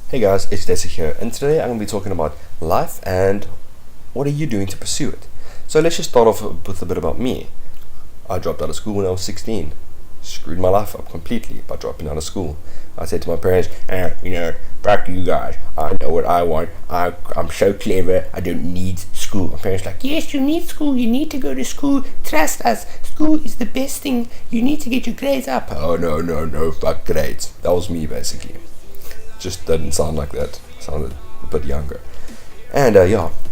Hey guys, it's Desi here, and today I'm going to be talking about life and what are you doing to pursue it. So let's just start off with a bit about me. I dropped out of school when I was 16. Screwed my life up completely by dropping out of school. I said to my parents, fuck you guys. I know what I want. I'm so clever. I don't need school. My parents like, yes, you need school. You need to go to school. Trust us. School is the best thing. You need to get your grades up. Oh, no, fuck grades. That was me, basically. Just didn't sound like that. Sounded a bit younger. And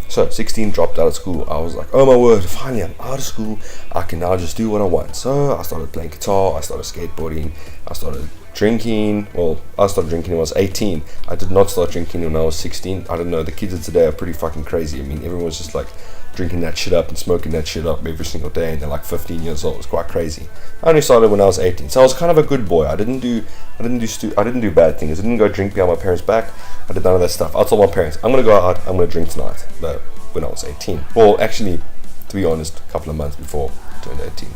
so 16, dropped out of school. I was like, oh my word, finally I'm out of school. I can now just do what I want. So I started playing guitar, I started skateboarding, I started drinking. Well, I started drinking when I was 18. I did not start drinking when I was 16. I don't know, the kids of today are pretty fucking crazy. I mean, everyone's just like drinking that shit up and smoking that shit up every single day, and they're like 15 years old. It's quite crazy. I only started when I was 18, so I was kind of a good boy. I didn't do bad things. I didn't go drink behind my parents' back. I did none of that stuff. I told my parents, I'm gonna go out, I'm gonna drink tonight. But when I was 18, well, actually, to be honest, a couple of months before I turned 18,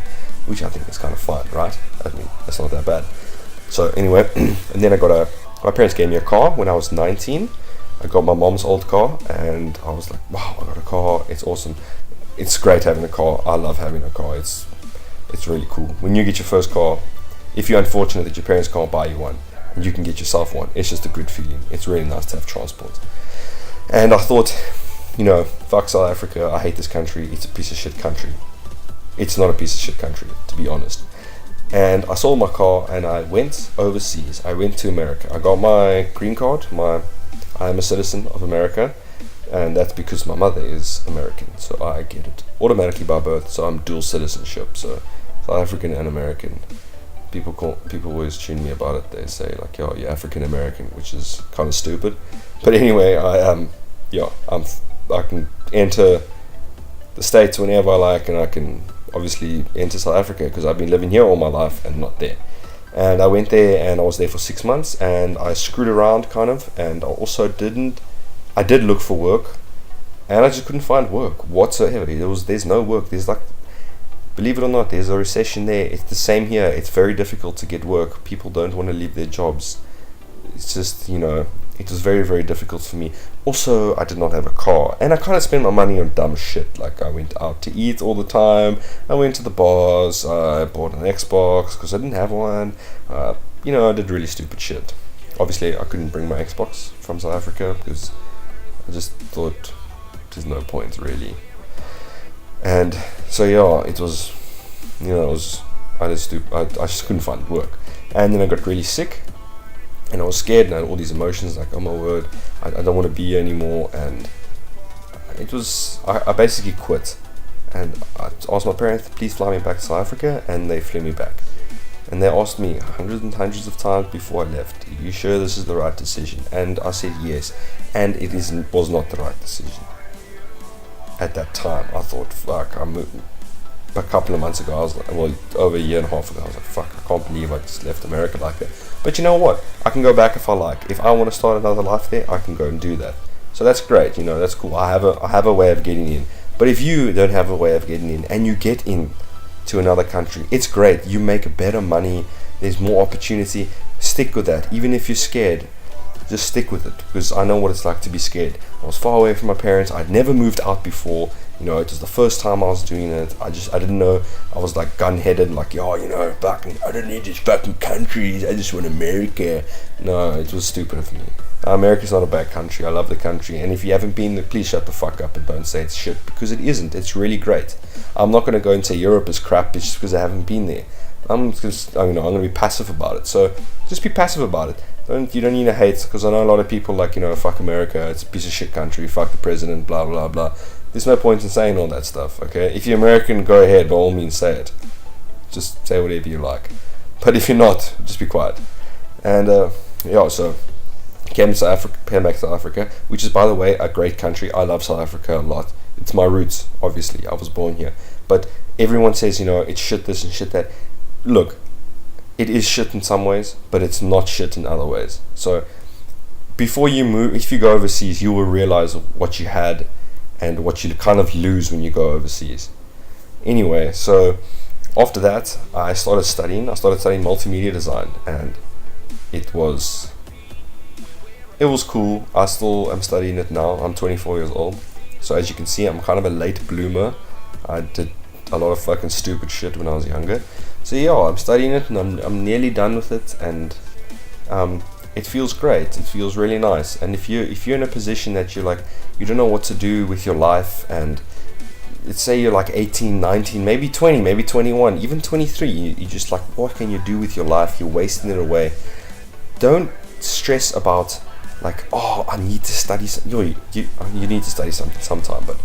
which I think is kind of fun, right? I mean, that's not that bad. So anyway, and then my parents gave me a car when I was 19. I got my mom's old car, and I was like, wow, I got a car. It's awesome. It's great having a car. I love having a car. It's really cool. When you get your first car, if you're unfortunate that your parents can't buy you one, and you can get yourself one, it's just a good feeling. It's really nice to have transport. And I thought, fuck South Africa. I hate this country. It's a piece of shit country. It's not a piece of shit country, to be honest. And I sold my car and I went overseas. I went to America. I got my green card. I'm a citizen of America, and that's because my mother is American, so I get it automatically by birth. So I'm dual citizenship, so South African and American. People always tune me about it. They say like, "Yo, you're African American," which is kind of stupid. But anyway, I can enter the States whenever I like, and I can obviously enter South Africa because I've been living here all my life and not there. And I went there and I was there for 6 months, and I screwed around kind of, and I did look for work, and I just couldn't find work whatsoever. There's no work. There's like, believe it or not, there's a recession there. It's the same here. It's very difficult to get work. People don't want to leave their jobs. It's just, it was very, very difficult for me. Also, I did not have a car, and I kind of spent my money on dumb shit. Like, I went out to eat all the time. I went to the bars. I bought an Xbox because I didn't have one. I did really stupid shit. Obviously, I couldn't bring my Xbox from South Africa because I just thought there's no point really. And so it was, I just couldn't find work, and then I got really sick. And I was scared, and I had all these emotions like, oh my word, I don't want to be here anymore. And I basically quit. And I asked my parents to please fly me back to South Africa, and they flew me back. And they asked me hundreds and hundreds of times before I left, are you sure this is the right decision? And I said yes, and it was not the right decision. At that time, I thought, fuck, a couple of months ago, I was like, well, over a year and a half ago, I was like, fuck, I can't believe I just left America like that. But you know what? I can go back if I like. If I want to start another life there, I can go and do that. So that's great, that's cool. I have a way of getting in. But if you don't have a way of getting in, and you get in to another country, it's great. You make better money. There's more opportunity. Stick with that. Even if you're scared, just stick with it, because I know what it's like to be scared. I was far away from my parents. I'd never moved out before. It was the first time I was doing it. I didn't know. I was like gun-headed, like, I don't need these fucking countries. I just want America. No, it was stupid of me. America's not a bad country. I love the country. And if you haven't been there, please shut the fuck up and don't say it's shit, because it isn't. It's really great. I'm not going to go and say Europe is crap just because I haven't been there. I'm going to be passive about it. So just be passive about it. You don't need to hate, because I know a lot of people like, fuck America, it's a piece of shit country, fuck the president, blah, blah, blah. There's no point in saying all that stuff, okay? If you're American, go ahead, by all means say it. Just say whatever you like. But if you're not, just be quiet. And, so came back to South Africa, which is, by the way, a great country. I love South Africa a lot. It's my roots, obviously. I was born here. But everyone says, it's shit this and shit that. Look, it is shit in some ways, but it's not shit in other ways. So before you move, if you go overseas, you will realize what you had and what you kind of lose when you go overseas. Anyway, so after that, I started studying multimedia design, and it was it was cool. I still am studying it now. I'm 24 years old. So as you can see, I'm kind of a late bloomer. I did a lot of fucking stupid shit when I was younger. So yeah, I'm studying it and I'm nearly done with it, and it feels great. It feels really nice. And if you're in a position that you're like, you don't know what to do with your life, and let's say you're like 18, 19, maybe 20, maybe 21, even 23, you're just like, what can you do with your life? You're wasting it away. Don't stress about like, oh, I need to study. You need to study something sometime, but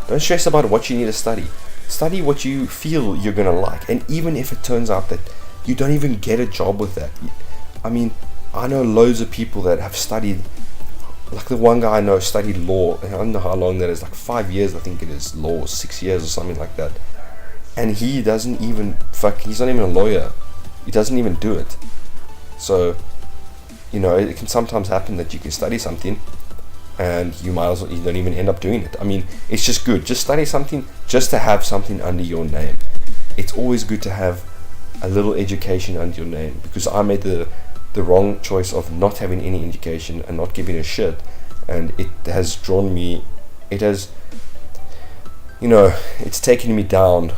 don't stress about what you need to study. Study what you feel you're gonna like, and even if it turns out that you don't even get a job with that. I mean, I know loads of people that have studied. Like the one guy I know studied law. I don't know how long that is. Like 5 years, I think it is. Law, 6 years or something like that. And he doesn't even he's not even a lawyer. He doesn't even do it. So, it can sometimes happen that you can study something and you don't even end up doing it. I mean, it's just good. Just study something just to have something under your name. It's always good to have a little education under your name, because I made the wrong choice of not having any education and not giving a shit, and it has drawn me, it's taken me down.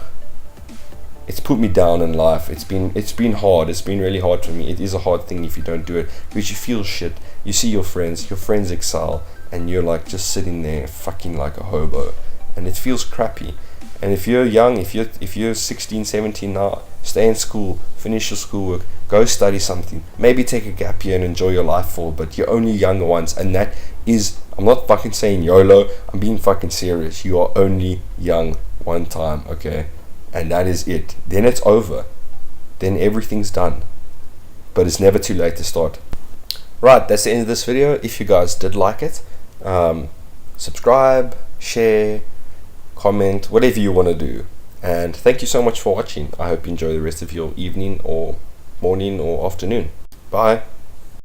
It's put me down in life. It's been hard. It's been really hard for me. It is a hard thing if you don't do it, because you feel shit. You see your friends excel, and you're like just sitting there fucking like a hobo, and it feels crappy. And if you're young, if you're 16, 17 now, stay in school, finish your schoolwork, go study something, maybe take a gap year and enjoy your life for, but you're only young once, and that is, I'm not fucking saying YOLO, I'm being fucking serious. You are only young one time, okay? And that is it. Then it's over. Then everything's done. But it's never too late to start. Right, that's the end of this video. If you guys did like it, subscribe, share, comment, whatever you want to do. And thank you so much for watching. I hope you enjoy the rest of your evening or morning or afternoon. Bye.